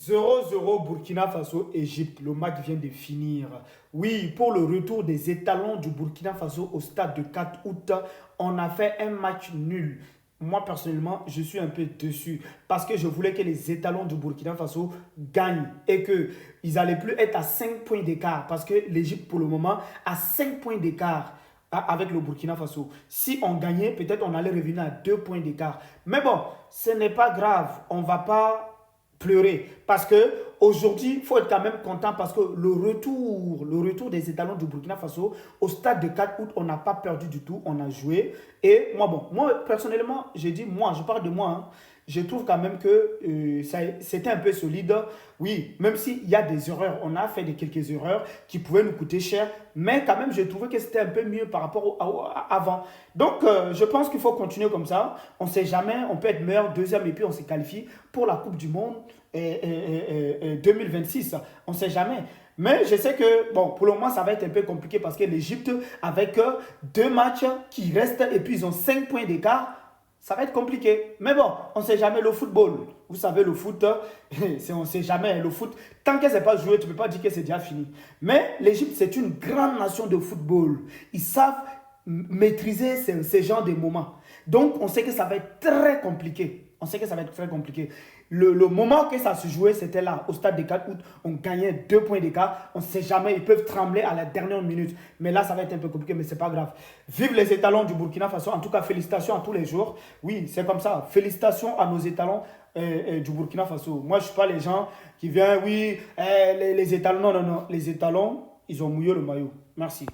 0-0 Burkina Faso-Égypte. Le match vient de finir. Oui, pour le retour des étalons du Burkina Faso au stade de 4 août, on a fait un match nul. Moi, personnellement, je suis un peu déçu parce que je voulais que les étalons du Burkina Faso gagnent et qu'ils n'allaient plus être à 5 points d'écart parce que l'Égypte, pour le moment, a 5 points d'écart avec le Burkina Faso. Si on gagnait, peut-être on allait revenir à 2 points d'écart. Mais bon, ce n'est pas grave. On ne va pas pleurer. Parce que aujourd'hui, il faut être quand même content parce que le retour des étalons du Burkina Faso au stade de 4 août, on n'a pas perdu du tout, on a joué. Et moi, bon, moi personnellement, j'ai dit, moi, je parle de moi, hein, je trouve quand même que c'était un peu solide. Oui, même s'il y a des erreurs, on a fait quelques erreurs qui pouvaient nous coûter cher, mais quand même, j'ai trouvé que c'était un peu mieux par rapport à avant. Donc, je pense qu'il faut continuer comme ça. On ne sait jamais, on peut être meilleur deuxième et puis on se qualifie pour la Coupe du Monde 2026. On ne sait jamais. Mais je sais que, bon, pour le moment, ça va être un peu compliqué parce que l'Égypte, avec deux matchs qui restent et puis ils ont 5 points d'écart, ça va être compliqué. Mais bon, on ne sait jamais le football. Vous savez, le foot, on ne sait jamais. Le foot, tant que ce n'est pas joué, tu ne peux pas dire que c'est déjà fini. Mais l'Égypte, c'est une grande nation de football. Ils savent maîtriser ces genres de moments. Donc, on sait que ça va être très compliqué. On sait que ça va être très compliqué. Le moment que ça se jouait, c'était là, au stade des 4 août. On gagnait 2 points d'écart. On ne sait jamais, ils peuvent trembler à la dernière minute. Mais là, ça va être un peu compliqué, mais ce n'est pas grave. Vive les étalons du Burkina Faso. En tout cas, félicitations à tous les jours. Oui, c'est comme ça. Félicitations à nos étalons du Burkina Faso. Moi, je ne suis pas les gens qui viennent, oui, les étalons. Non, non, non. Les étalons, ils ont mouillé le maillot. Merci.